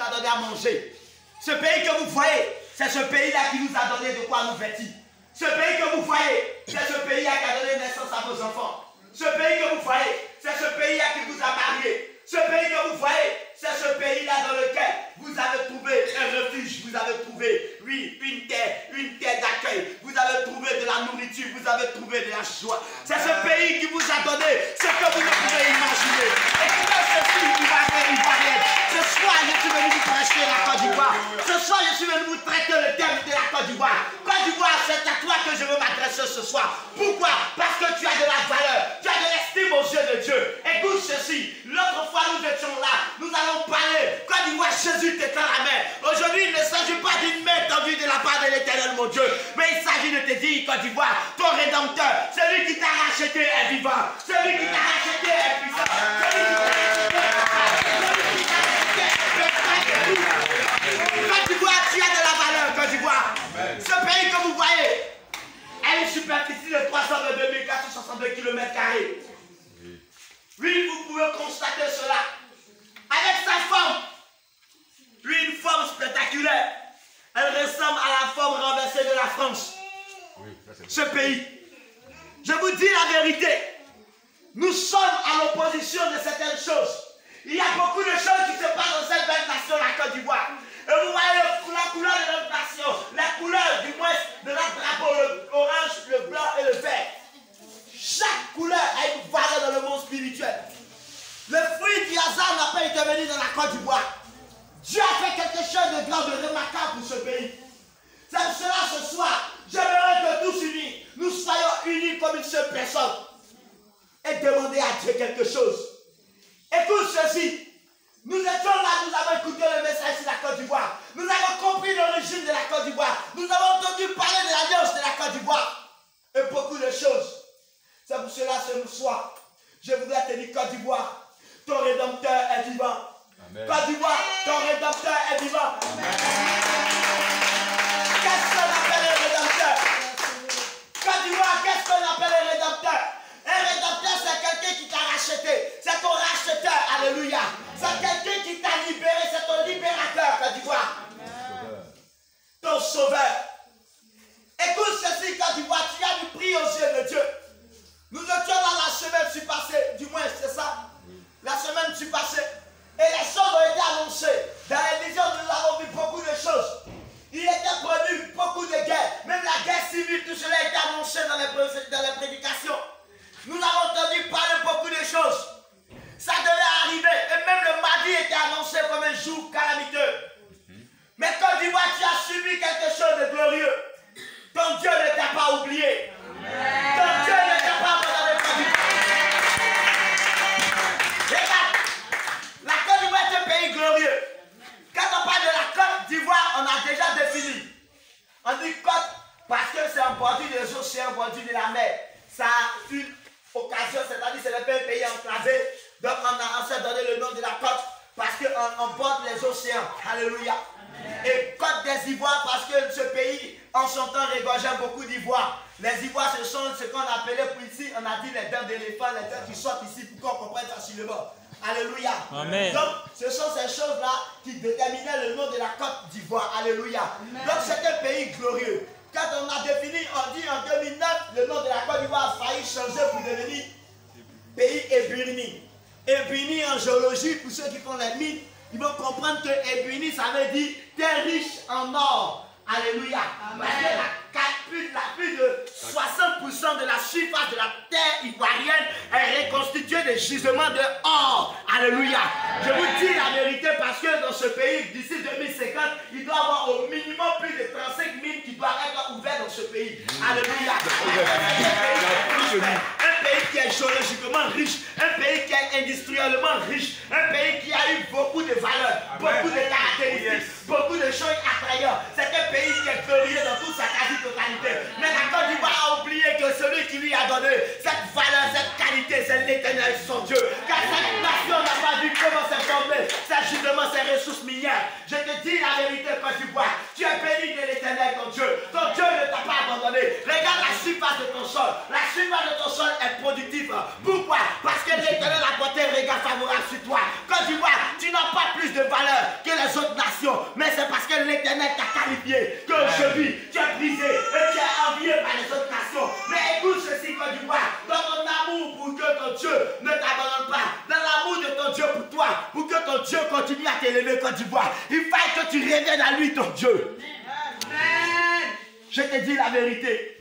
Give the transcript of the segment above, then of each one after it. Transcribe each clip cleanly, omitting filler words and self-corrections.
a donné à manger. Ce pays que vous voyez, c'est ce pays-là qui nous a donné de quoi nous vêtir. Ce pays que vous voyez, c'est ce pays-là qui a donné naissance à vos enfants. Ce pays que vous voyez, c'est ce pays-là qui vous a marié. Ce pays que vous voyez, c'est ce pays-là dans lequel vous avez trouvé un refuge, vous avez trouvé, oui, une terre d'accueil. Vous avez trouvé de la nourriture, vous avez trouvé de la joie. C'est ce pays qui vous a donné ce que vous ne pouvez imaginer. Et tout ceci, Ivoirienne. Ce soir, je suis venu vous prêcher la Côte d'Ivoire. Ce soir, je suis venu vous traiter le thème de la Côte d'Ivoire. Côte d'Ivoire, c'est à toi que je veux m'adresser ce soir. Pourquoi? Parce que tu as de la valeur, tu as de l'estime aux yeux de Dieu. Écoute ceci, l'autre fois nous étions là, nous allons parler. Côte d'Ivoire, Jésus t'étend la main. Aujourd'hui, il ne s'agit pas d'une main tendue de la part de l'Éternel, mon Dieu, mais il s'agit de te dire, Côte d'Ivoire, ton Rédempteur, celui qui t'a racheté est vivant, celui qui t'a racheté est puissant, celui qui t'a racheté est Côte d'Ivoire, tu as de la valeur, Côte d'Ivoire. Ce pays que vous voyez a une superficie de 322 462 km². Oui, vous pouvez constater cela. Avec sa forme, oui, une forme spectaculaire. Elle ressemble à la forme renversée de la France. Ce pays, je vous dis la vérité, nous sommes à l'opposition de certaines choses. Il y a beaucoup de choses qui se passent dans cette belle nation, la Côte d'Ivoire. Et vous voyez la couleur de notre nation, la couleur du moins de notre drapeau, l'orange, le blanc et le vert. Chaque couleur a une valeur dans le monde spirituel. Le fruit du hasard n'a pas été venu dans la Côte d'Ivoire. Dieu a fait quelque chose de grand, de remarquable pour ce pays. C'est pour cela ce soir, j'aimerais que tous unis, nous soyons unis comme une seule personne et demander à Dieu quelque chose. Écoute ceci. Nous étions là, nous avons écouté le message sur la Côte d'Ivoire. Nous avons compris l'origine de la Côte d'Ivoire. Nous avons entendu parler de l'alliance de la Côte d'Ivoire. Et beaucoup de choses. C'est pour cela ce soir, je voudrais te dire, Côte d'Ivoire, ton Rédempteur est vivant. Amen. Côte d'Ivoire, ton Rédempteur est vivant. Qu'est-ce qu'on appelle le Rédempteur? Côte d'Ivoire, qu'est-ce qu'on appelle le Rédempteur? Un Rédempteur, c'est quelqu'un qui t'a racheté. C'est ton racheteur, alléluia. C'est quelqu'un qui t'a libéré, c'est ton libérateur, Côte d'Ivoire. Ton sauveur. Écoute ceci, Côte d'Ivoire, tu as du prix aux yeux de Dieu. Nous étions là la semaine passée, du moins c'est ça. La semaine passée. Et les choses ont été annoncées. Dans les visions, nous avons vu beaucoup de choses. Il était prévu beaucoup de guerres. Même la guerre civile, tout cela a été annoncé dans les prédications. Nous avons entendu parler beaucoup de choses. Ça devait arriver. Et même le mardi était annoncé comme un jour calamiteux. Mais Côte d'Ivoire, tu as subi quelque chose de glorieux. Ton Dieu ne t'a pas oublié. Ton Dieu ne t'a pas abandonné. Regarde, la Côte d'Ivoire est un pays glorieux. Quand on parle de la Côte d'Ivoire, on a déjà défini. On dit côte parce que c'est en bordure des océans, en bordure de la mer. Ça a une occasion, c'est-à-dire c'est le pays enclavé. Donc on s'est donné le nom de la côte parce qu'on borde les océans. Alléluia. Et Côte des Ivoires parce que ce pays en son temps regorgeait beaucoup d'ivoire. Les ivoires, ce sont ce qu'on appelait pour ici, on a dit les dents d'éléphant, les dents qui sortent ici pour qu'on comprenne facilement. Alléluia. Amen. Donc ce sont ces choses-là qui déterminaient le nom de la Côte d'Ivoire. Alléluia. Amen. Donc c'est un pays glorieux. Quand on a défini, on dit en 2009, le nom de la Côte d'Ivoire a failli changer pour devenir pays Ebuni. Ebuni en géologie, pour ceux qui font les mines, ils vont comprendre que Ebuni, ça veut dire terre riche en or. Alléluia. Parce que plus de 60% de la surface de la terre ivoirienne est reconstituée de gisements de or. Alléluia. Je vous dis la vérité parce que dans ce pays, d'ici 2050, il doit y avoir au minimum plus de 35 mines qui doivent être ouvertes dans ce pays. Alléluia. Un pays qui est géologiquement riche, un pays qui est industriellement riche, un pays qui a eu beaucoup de valeurs, beaucoup de caractéristiques, beaucoup de choses attrayantes. C'est un pays qui est glorieux dans toute sa quasi-totalité. Mais la Côte d'Ivoire a oublié que celui qui lui a donné cette valeur, cette qualité, c'est l'Éternel, son Dieu. Car cette nation n'a pas vu comment s'est formée, c'est justement ses ressources minières. Je te dis la vérité, Côte d'Ivoire, tu es béni de l'Éternel, ton Dieu. Ton Dieu ne t'a pas abandonné. Regarde la surface de ton sol. La surface de ton sol est productive. Pourquoi? Parce que l'Éternel a porté un regard favorable sur toi. Côte d'Ivoire, tu n'as pas plus de valeur que les autres nations. humilié, qu'aujourd'hui tu es brisé et tu es envié par les autres nations. Mais écoute ceci, Côte d'Ivoire, dans ton amour pour que ton Dieu ne t'abandonne pas, dans l'amour de ton Dieu pour toi, pour que ton Dieu continue à t'élever, Côte d'Ivoire, il faut que tu reviennes à lui, ton Dieu. Amen. Je te dis la vérité.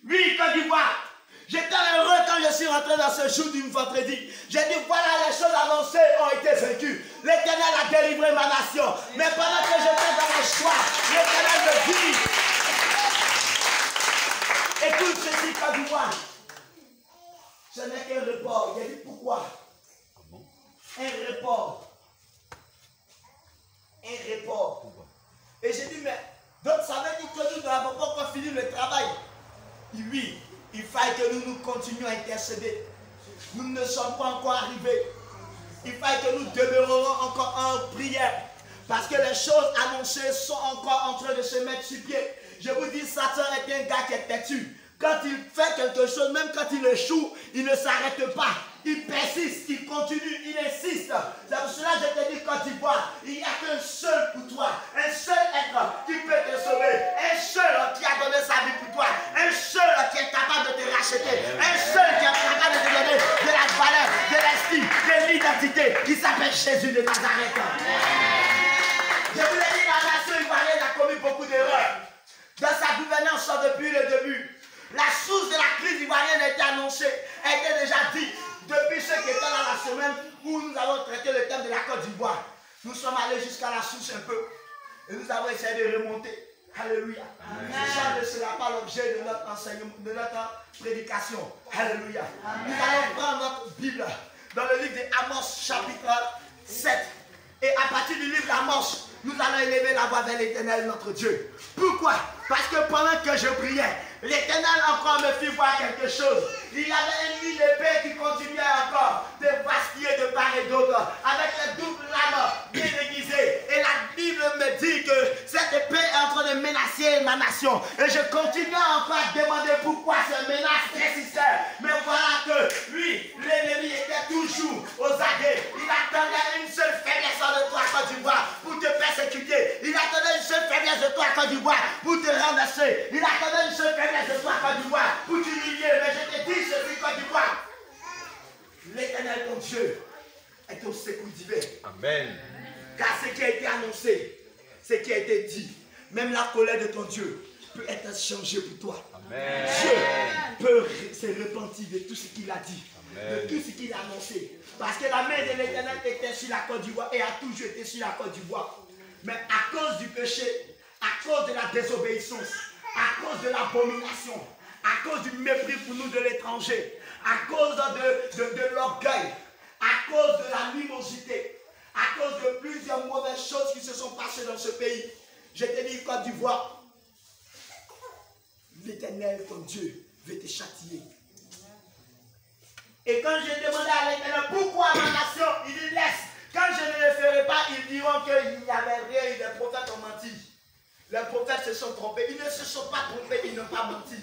Oui, Côte d'Ivoire. J'étais heureux quand je suis rentré dans ce jour du vendredi. J'ai dit, voilà, les choses annoncées ont été vaincues. L'Éternel a délivré ma nation. Mais pendant que j'étais dans la joie, l'Éternel me dit, écoute ceci, Côte d'Ivoire. Ce n'est qu'un report. J'ai dit, pourquoi? Un report. Un report. Et j'ai dit, mais, donc ça veut dire que nous n'avons pas encore fini le travail. Oui. Il faille que nous continuions à intercéder. Nous ne sommes pas encore arrivés. Il faille que nous demeurons encore en prière. Parce que les choses annoncées sont encore en train de se mettre sur pied. Je vous dis, Satan est un gars qui est têtu. Quand il fait quelque chose, même quand il échoue, il ne s'arrête pas. Il persiste, il continue, il insiste. C'est pour cela que je te dis, Côte d'Ivoire, il n'y a qu'un seul pour toi. Un seul être qui peut te sauver. Un seul qui a donné sa vie pour toi. Un seul qui est capable de te racheter. Un seul qui est capable de te donner de la valeur, de l'estime, de l'identité, qui s'appelle Jésus de Nazareth. Je vous l'ai dit, la nation ivoirienne a commis beaucoup d'erreurs. Dans sa gouvernance depuis le début. La source de la crise ivoirienne a été annoncée, a été déjà dite depuis ce qui était dans la semaine où nous avons traité le thème de la Côte d'Ivoire. Nous sommes allés jusqu'à la source un peu et nous avons essayé de remonter. Alléluia. Ça ne sera pas l'objet de notre enseignement, de notre prédication. Alléluia. Nous allons prendre notre Bible dans le livre d'Amos chapitre 7. Et à partir du livre d'Amos, nous allons élever la voix vers l'Éternel, notre Dieu. Pourquoi? Parce que pendant que je priais, l'Éternel encore me fit voir quelque chose. Il y avait une ligne d'épée qui continuait encore de vaciller de part et d'autre, avec les doubles lames bien aiguisées. Et la Bible me dit que cette épée est en train de menacer ma nation. Et je continuais encore à demander pourquoi cette menace persistait. Mais voilà que lui, l'ennemi était toujours aux aguets. Il attendait une seule faiblesse de toi, Côte d'Ivoire, pour te persécuter. Il attendait une seule faiblesse de toi, Côte d'Ivoire, pour te renverser. Il attendait une seule faiblesse de toi, Côte d'Ivoire, pour t'humilier. Mais je te dis ceci, Côte d'Ivoire. L'Éternel, ton Dieu, est au secours divin. Amen. Car ce qui a été annoncé, ce qui a été dit, même la colère de ton Dieu peut être changée pour toi. Amen. Dieu peut se repentir de tout ce qu'il a dit. Amen. De tout ce qu'il a annoncé. Parce que la main de l'Éternel était sur la Côte d'Ivoire et a toujours été sur la Côte d'Ivoire. Mais à cause du péché, à cause de la désobéissance, à cause de l'abomination, à cause du mépris pour nous de l'étranger, à cause de l'orgueil, à cause de l'animosité, à cause de plusieurs mauvaises choses qui se sont passées dans ce pays, je te dis, Côte d'Ivoire, l'Éternel, ton Dieu, veut te châtier. Et quand j'ai demandé à l'Éternel pourquoi ma nation, il dit laisse. Quand je ne le ferai pas, ils diront qu'il n'y avait rien, les prophètes ont menti. Les prophètes se sont trompés. Ils ne se sont pas trompés, ils n'ont pas menti.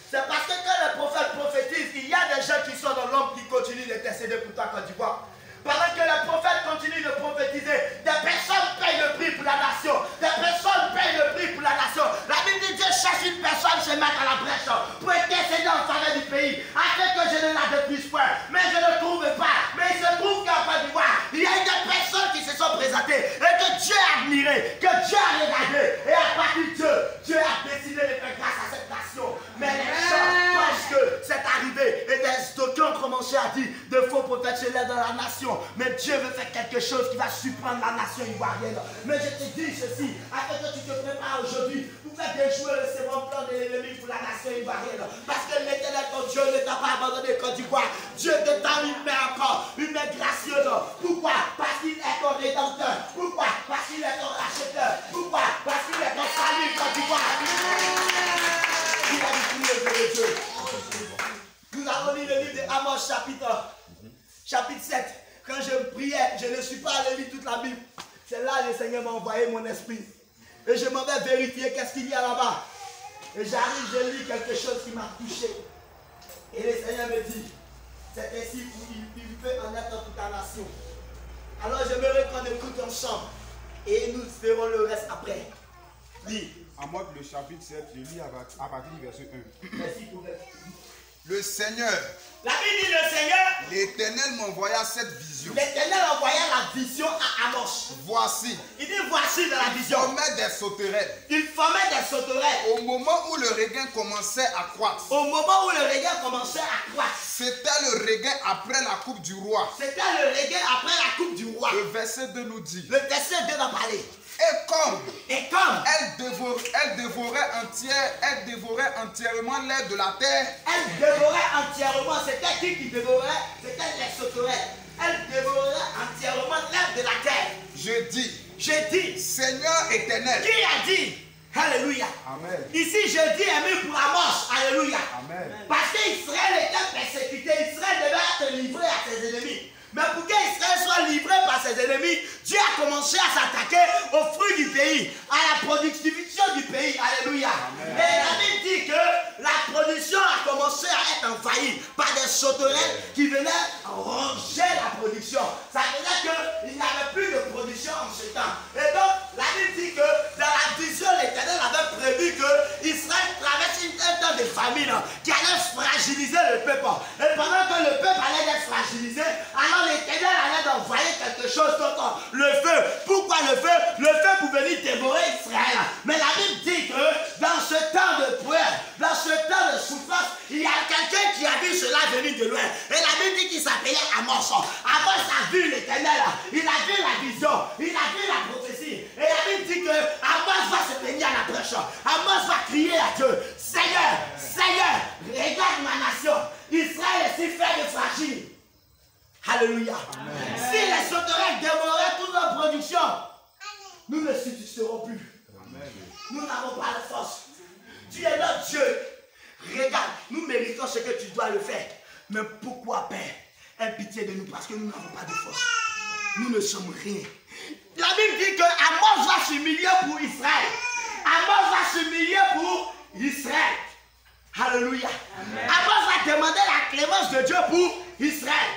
C'est parce que quand les prophètes prophétisent, il y a des gens qui sont dans l'ombre qui continuent d'intercéder pour toi, Côte d'Ivoire. Pendant que les prophètes continuent de prophétiser, des personnes payent le prix pour la nation. Des personnes payent le prix pour la nation. La Bible dit Dieu cherche une personne se mettre à la brèche pour intercéder en faveur du pays, afin que je ne la détruise pas. Mais je ne trouve pas. Mais il se trouve qu'en Côte d'Ivoire, il y a des personnes qui se sont présentées et que Dieu a admiré, que Dieu a regardé. Et à partir de Dieu a décidé de faire grâce à cette nation. Mais les gens pensent que c'est arrivé et des d'aucuns ont commencé à dire de faux prophètes se lèvent dans la nation. Mais Dieu veut faire quelque chose qui va surprendre la nation ivoirienne. Mais je te dis ceci, afin que tu te prépares aujourd'hui pour faire déjouer le second plan de l'ennemi pour la nation ivoirienne. Parce que l'Éternel, ton Dieu, ne t'a pas abandonné, Côte d'Ivoire. Dieu te tend une main encore, une main gracieuse. Pourquoi? Parce qu'il est ton rédempteur. Pourquoi? Parce qu'il est ton racheteur. Pourquoi? Parce qu'il est ton salut, Côte d'Ivoire. Il a dit le Dieu. Nous avons lu le livre d'Amos chapitre 7. Quand je priais, je ne suis pas allé lire toute la Bible. C'est là que le Seigneur m'a envoyé mon esprit. Et je m'en vais vérifier qu'est-ce qu'il y a là-bas. Et j'arrive, je lis quelque chose qui m'a touché. Et le Seigneur me dit, c'est ainsi qu'il peut en être toute la nation. Alors j'aimerais qu'on écoute ensemble. Et nous ferons le reste après. Lis. Amos le chapitre 7, je lis à partir du verset 1. Merci pour le... Le Seigneur, La Bible dit le Seigneur, l'Éternel m'envoya cette vision. l'Éternel envoya la vision à Amos. Voici, Il dit voici dans la il vision. formait des sauterelles. Il formait des sauterelles. Au moment où le regain commençait à croître, Au moment où le regain commençait à croître. c'était le regain après la coupe du roi. C'était le regain après la coupe du roi. Le verset 2 nous dit, Le verset 2 va parler. et comme Elle dévorait entièrement l'herbe de la terre, elle dévorait entièrement. C'était qui dévorait? C'était les sauterelles. Elle dévorait entièrement l'herbe de la terre. j'ai dit, Seigneur éternel. Qui a dit? Alléluia. Amen. Ici, je dis amen pour Amos. Alléluia. Amen. Parce qu'Israël était persécuté. Israël devait être livré à ses ennemis. Mais pour qu'Israël soit livré par ses ennemis, Dieu a commencé à s'attaquer aux fruits du pays, à la production du pays. Alléluia. Amen. Et la Bible dit que la production a commencé à être envahie par des sauterelles qui venaient ronger la production. Ça veut dire qu'il n'y avait plus de production en ce temps. Et donc, la Bible dit que dans la vision, l'Éternel avait prévu que Israël traverse un temps de famine qui allait fragiliser le peuple. Et pendant que le peuple allait être fragilisé, alors l'Éternel allait envoyer quelque chose d'autre. Le feu. Pourquoi le feu? Le feu pour venir dévorer Israël. Mais la Bible dit que dans ce temps de peur, dans ce temps de souffrance, il y a quelqu'un qui a vu cela venir de loin. Et la Bible dit qu'il s'appelait Amos. Amos a vu l'Éternel. Il a vu la vision. Il a vu la prophétie. Et la Bible dit que Amos va se tenir à la brèche. Amos va crier à Dieu. Seigneur, Seigneur, regarde ma nation. Israël est si faible et fragile. Alléluia. Amen. Si les sauterelles dévoraient toute notre production, nous ne subsisterons plus. Amen. Nous n'avons pas de force. Tu es notre Dieu. Regarde, nous méritons ce que tu dois le faire. Mais pourquoi, Père? Aie pitié de nous parce que nous n'avons pas de force. Nous ne sommes rien. La Bible dit que Amos va s'humilier pour Israël. Amos va s'humilier pour Israël. Alléluia. Amen. Amos va demander la clémence de Dieu pour Israël.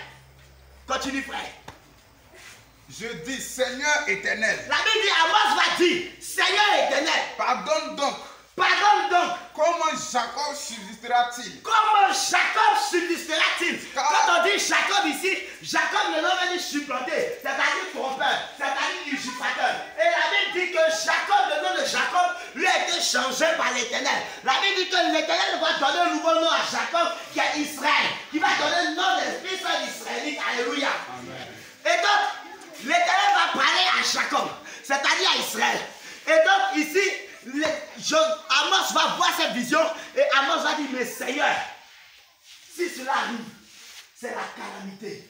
Continue, frère. Je dis, Seigneur éternel. La Bible dit, Amos va dire, Seigneur éternel. Pardonne donc. Pardonne donc. Comment Jacob subsistera-t-il? Comment Jacob subsistera-t-il? Quand on dit Jacob ici, Jacob le nom veut dire supplanter, c'est-à-dire trompeur, c'est-à-dire usurpateur. Et la Bible dit que Jacob, le nom de Jacob, lui a été changé par l'Éternel. La Bible dit que l'Éternel va donner un nouveau nom à Jacob, qui est Israël, qui va donner le nom des fils d'Israélite. Alléluia. Amen. Et donc, l'Éternel va parler à Jacob, c'est-à-dire à Israël. Et donc, ici, Amos va voir cette vision et Amos va dire, mais Seigneur, si cela arrive, c'est la calamité.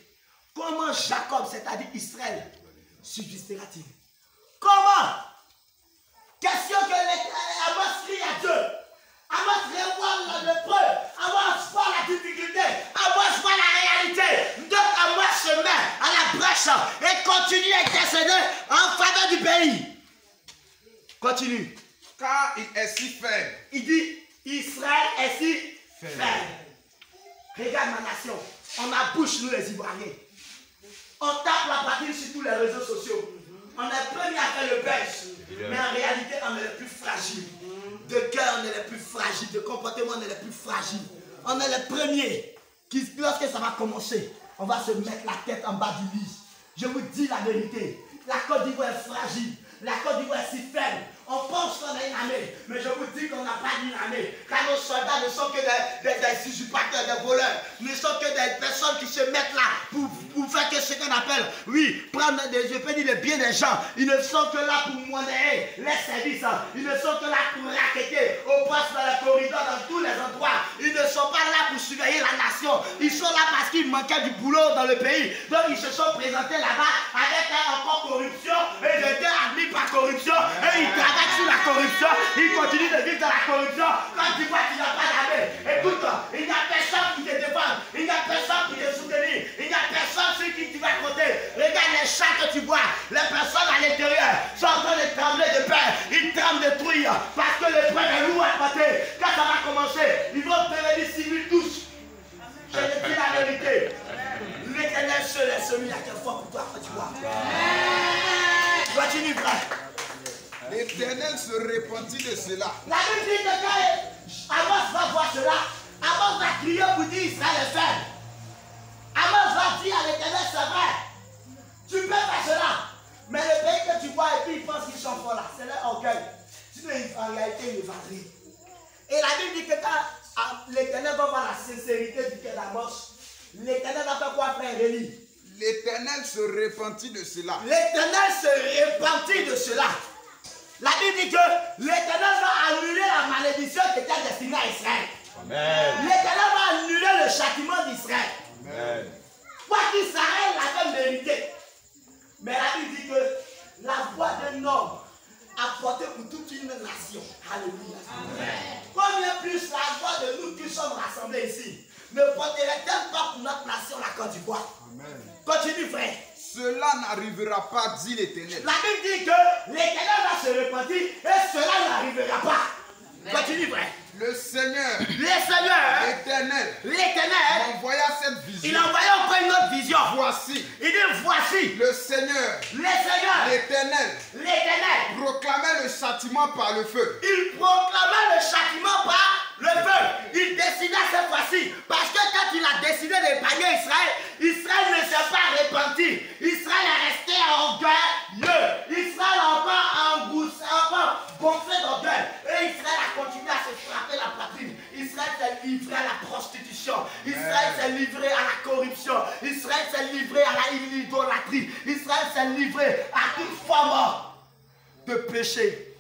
Comment Jacob, c'est-à-dire Israël, subsistera-t-il? Comment? Question que Amos crie à Dieu. Amos revoit l'épreuve. Amos voit la difficulté. Amos voit la réalité. Donc Amos se met à la brèche et continue à intercéder en faveur du pays. Continue. Car il est si faible. Il dit, Israël est si faible. Regarde ma nation. On accouche, nous les Ivoiriens. On tape la patrie sur tous les réseaux sociaux. On est premier à faire le buzz. Mais en réalité, on est les plus fragiles. De cœur, on est les plus fragiles. De comportement, on est les plus fragiles. On est les premiers qui, lorsque ça va commencer, on va se mettre la tête en bas du lit. Je vous dis la vérité. La Côte d'Ivoire est fragile. La Côte d'Ivoire est si faible. On pense qu'on a une armée, mais je vous dis qu'on n'a pas une armée. Car nos soldats ne sont que des usurpateurs, des voleurs. Ne sont que des personnes qui se mettent là pour faire que ce qu'on appelle, oui, prendre je peux dire le bien des gens. Ils ne sont que là pour monnayer les services. Ils ne sont que là pour raqueter au poste dans les corridors, dans tous les endroits. Ils ne sont pas là pour surveiller la nation. Ils sont là parce qu'il manquait du boulot dans le pays. Donc ils se sont présentés là-bas avec encore corruption et de deux admis par corruption. Et ils travaillent sur la corruption, il continue de vivre dans la corruption. Quand tu vois qu'il n'y a pas d'armée, écoute, il n'y a personne qui te défend, il n'y a personne qui te soutient, il n'y a personne sur qui tu vas compter. Regarde les chats que tu vois, les personnes à l'intérieur sont en train de trembler de peur, ils tremblent de trouille parce que l'épreuve est lourd à porter. Quand ça va commencer, ils vont devenir civils tous. Je te dis la vérité. L'Éternel seul est celui à quelle fois pour toi, tu vois. Continue, frère. L'Éternel se repentit de cela. La Bible dit que quand Amos va voir cela, Amos va crier pour dire Israël est faible. Amos va dire à l'Éternel, c'est vrai, tu peux faire cela. Mais le pays que tu vois et puis ils pensent qu'ils sont forts là, c'est leur orgueil. Sinon, en réalité, ils vont rire. Et la Bible dit que quand l'Éternel va voir la sincérité du cœur d'Amos, l'Éternel va faire quoi, frère Rémi? L'Éternel se repentit de cela. L'Éternel se repentit de cela. La Bible dit que l'Éternel va annuler la malédiction qui était destinée à Israël. L'Éternel va annuler le châtiment d'Israël. Quoi qu'Israël l'avait mérité. Mais la Bible dit que la voix d'un homme a porté pour toute une nation. Alléluia. Combien plus la voix de nous qui sommes rassemblés ici ne porterait-elle pas pour notre nation la Côte d'Ivoire? Continue, frère. Cela n'arrivera pas, dit l'Éternel. La Bible dit que l'Éternel va se repentir et cela n'arrivera pas. Continue, frère. Le Seigneur, l'Éternel, m'envoya cette vision. Il envoyait encore une autre vision. Voici. Il dit voici. Le Seigneur, l'Éternel, proclamait le châtiment par le feu. Il proclamait le châtiment par le feu. Il décidait cette fois-ci. Parce que quand il a décidé d'épargner Israël, Israël ne s'est pas repenti. Israël est resté orgueilleux. Israël a encore gonflé d'orgueil. Et Israël a continué à se frapper la poitrine. Israël s'est livré à la prostitution. Israël s'est livré à la corruption. Israël s'est livré à la idolâtrie. Israël s'est livré à toute forme de péché.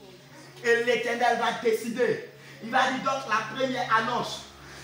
Et l'Éternel va décider. Il va dire donc la première annonce,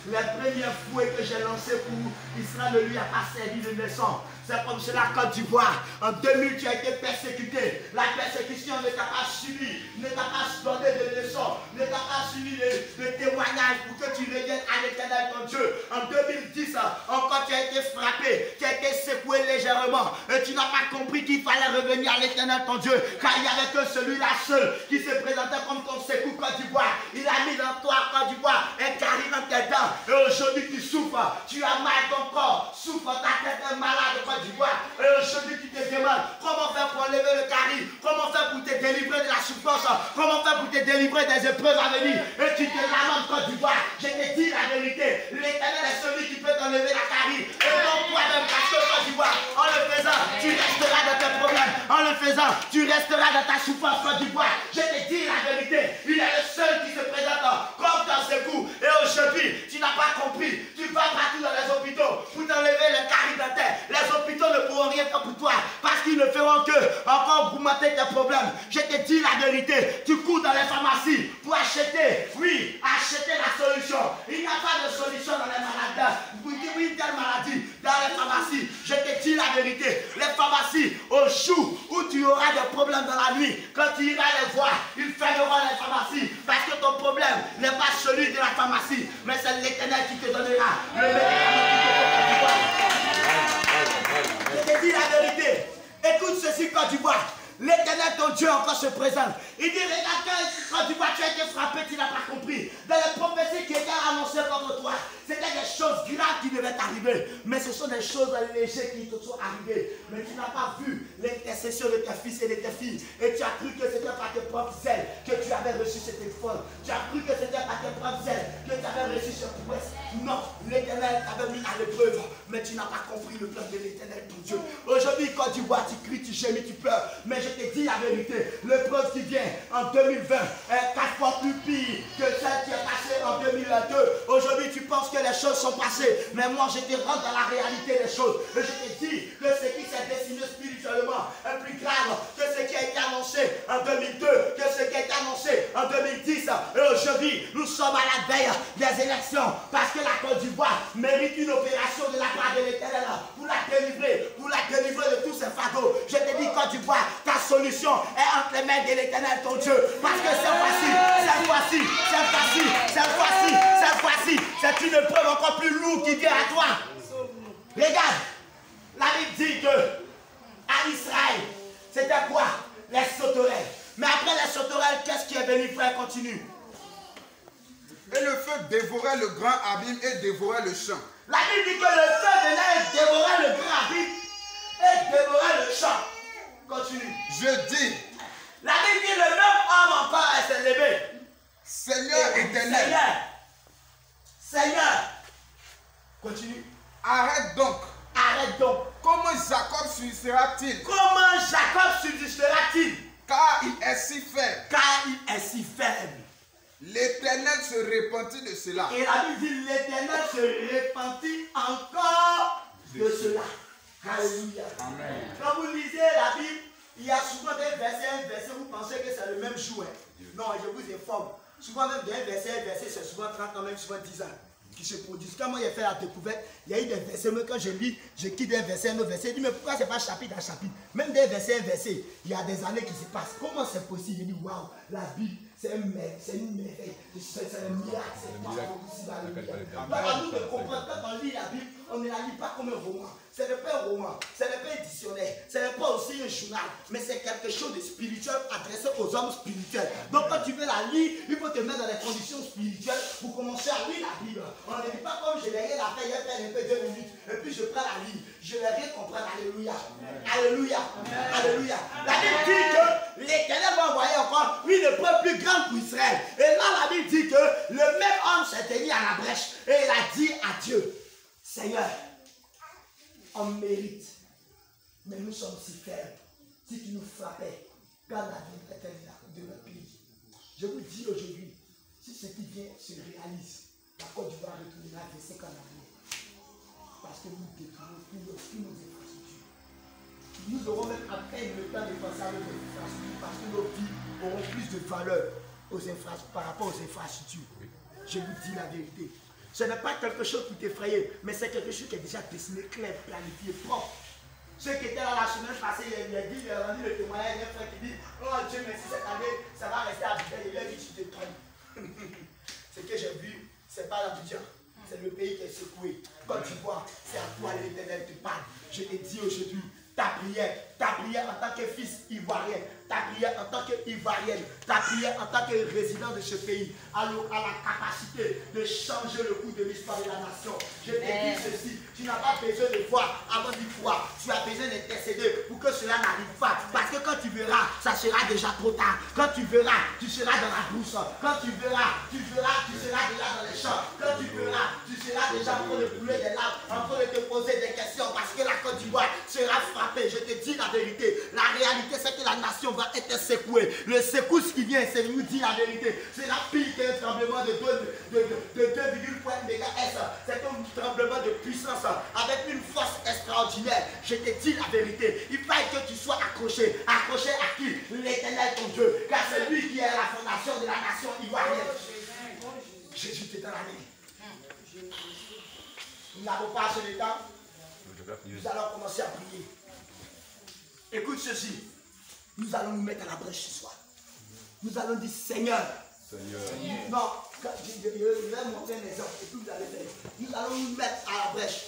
la première fouet que j'ai lancée pour Israël ne lui a pas servi de leçon. C'est comme cela Côte d'Ivoire. En 2000, tu as été persécuté. La persécution ne t'a pas suivi, ne t'a pas donné de leçons, ne t'a pas suivi de témoignages pour que tu reviennes à l'Éternel ton Dieu. En 2010, encore tu as été frappé, tu as été secoué légèrement. Et tu n'as pas compris qu'il fallait revenir à l'Éternel ton Dieu. Car il n'y avait que celui-là seul qui se présentait comme ton secours Côte d'Ivoire. Il a mis dans toi Côte d'Ivoire un carré dans tes dents. Et aujourd'hui tu souffres, tu as mal ton corps, souffre, ta tête est malade Côte d'Ivoire. Et aujourd'hui tu te demandes comment faire pour enlever le carré, comment faire pour te délivrer de la souffrance, comment faire pour te délivrer des épreuves à venir. Et tu te lamentes Côte d'Ivoire. Je te dis la vérité, l'Éternel est celui qui peut t'enlever la carie. Et non toi-même, parce que Côte d'Ivoire, en le faisant, tu resteras dans tes problèmes. En le faisant, tu resteras dans ta souffrance Côte d'Ivoire. Je te dis la vérité, il est le seul qui se présente comme ton secours. Et aujourd'hui, tu n'as pas compris. Tu vas partout dans les hôpitaux pour t'enlever le carie de terre. Les hôpitaux ne pourront rien faire pour toi parce qu'ils ne feront que encore augmenter tes problèmes. Je te dis la vérité, tu cours dans les pharmacies pour acheter, oui, acheter la solution. Il n'y a pas de solution dans les maladies. Vous dites une telle maladie dans les pharmacies. Je te dis la vérité, les pharmacies, au jour où tu auras des problèmes dans la nuit, quand tu iras les voir, ils fermeront les pharmacies parce que ton problème n'est pas celui de la pharmacie, mais c'est l'Éternel qui te donnera le médicament qui te Je te dis la vérité. Écoute ceci quand tu vois. L'Éternel, ton Dieu, encore se présente. Il dit, regarde, quand tu vois, tu as été frappé, tu n'as pas compris. Dans les prophéties qui étaient annoncées contre toi, c'était des choses graves qui devaient t'arriver. Mais ce sont des choses légères qui te sont arrivées. Mais tu n'as pas vu l'intercession de tes fils et de tes filles. Et tu as cru que c'était par tes propres ailes que tu avais reçu cette épreuve. Tu as cru que c'était par tes propres ailes que tu avais reçu cette prouesse. Non, l'Éternel t'avait mis à l'épreuve. Mais tu n'as pas compris le plan de l'Éternel, ton Dieu. Aujourd'hui, quand tu vois, tu cries, tu gémis, tu pleures. Mais je te dis la vérité, l'épreuve qui vient en 2020 est 4 fois plus pire que celle qui est passée en 2022. Aujourd'hui, tu penses que les choses sont passées, mais moi, je te rentre dans la réalité des choses. Et je te dis que ce qui s'est dessiné spirituellement est plus grave que ce qui a été annoncé en 2002, que ce qui a été annoncé en 2010. Et aujourd'hui, nous sommes à la veille des élections parce que la Côte d'Ivoire mérite une opération de la part de l'Éternel pour la délivrer de tous ces fardeaux. Je te dis, Côte d'Ivoire, ta solution est entre les mains de l'Éternel, ton Dieu. Parce que cette fois-ci, c'est une épreuve encore plus lourde qui vient à toi. Regarde, la Bible dit que à Israël, c'était quoi? Les sauterelles. Mais après les sauterelles, qu'est-ce qui est venu, frère? Continue. Et le feu dévorait le grand abîme et dévorait le champ. La Bible dit que le feu venait et dévorait le grand abîme et dévorait le champ. Continue. Je dis. La Bible dit le même repentit de cela. Et la Bible dit, l'Éternel se repentit encore de cela. Alléluia. Amen. Quand vous lisez la Bible, il y a souvent des versets, vous pensez que c'est le même jour. Non, je vous informe. Souvent même des versets, c'est souvent 30 ans, même souvent 10 ans qui se produisent. Quand moi j'ai fait la découverte, il y a eu des versets, mais quand je lis, je quitte des versets, un autre verset, je dis mais pourquoi c'est pas chapitre à chapitre? Même des versets, il y a des années qui se passent. Comment c'est possible? Je dis waouh, la Bible, c'est une merveille, c'est un miracle, c'est pas possible. Donc à nous de comprendre, quand on lit la Bible, on ne la lit pas comme un roman. Ce n'est pas un roman, ce n'est pas un dictionnaire, ce n'est pas aussi un journal, mais c'est quelque chose de spirituel adressé aux hommes spirituels. Donc quand tu veux la lire, il faut te mettre dans les conditions spirituelles pour commencer à lire la Bible. On ne dit pas comme je n'ai rien à faire, je vais faire un peu 2 minutes, et puis je prends la ligne. Je vais rien comprendre. Alléluia. Alléluia. Alléluia. La Bible dit que l'Éternel va envoyer encore une épreuve plus grande pour Israël. Et là, la Bible dit que le même homme s'est tenu à la brèche et il a dit à Dieu, Seigneur, on mérite, mais nous sommes si faibles. Si tu nous frappais, quand la vie était de notre pays. Je vous dis aujourd'hui, si ce qui vient se réalise, la Côte d'Ivoire retournera vers 5 ans en arrière. Parce que nous détruisons tous nos infrastructures. Nous aurons même à peine le temps de penser à nos infrastructures parce que nos vies auront plus de valeur par rapport aux infrastructures. Je vous dis la vérité. Ce n'est pas quelque chose pour t'effrayer, mais c'est quelque chose qui est déjà dessiné, clair, planifié, propre. Ceux qui étaient là la semaine passée, il a rendu le témoignage d'un frère qui dit, oh Dieu merci, cette année, ça va rester à Abidjan. Il a dit, tu te trompes. Ce que j'ai vu, ce n'est pas l'Abidjan, c'est le pays qui est secoué. Quand tu vois, c'est à toi l'Éternel te parle. Je te dis aujourd'hui, ta prière en tant que fils ivoirien, ta prière en tant qu'ivoirienne, ta prière en tant que résident de ce pays, a la capacité de changer le cours de l'histoire de la nation. Je te dis ceci, tu n'as pas besoin de voir avant d'y croire, tu as besoin d'intercéder pour que cela n'arrive pas. Parce que quand tu verras, ça sera déjà trop tard. Quand tu verras, tu seras dans la brousse. Quand tu verras, tu seras déjà dans les champs. Quand tu verras, tu seras déjà en train de brûler des larmes, en train de te poser des questions parce que la Côte d'Ivoire sera frappée. Je te dis la vérité. La réalité, c'est que la nation va être secouée. Le secousse qui vient, c'est nous dire la vérité. C'est la pire qu'un tremblement de 2,1 MHz. C'est un tremblement de puissance avec une force extraordinaire. Je te dis la vérité. Il faut que tu sois accroché. Accroché à qui? L'Éternel ton Dieu. Car c'est lui qui est la fondation de la nation ivoirienne. Jésus t'est dans la vie. Nous n'avons pas assez de temps. Nous allons commencer à prier. Écoute ceci. Nous allons nous mettre à la brèche ce soir. Nous allons dire Seigneur. Non, je vais montrer un exemple et puis vous allez faire. Nous allons nous mettre à la brèche.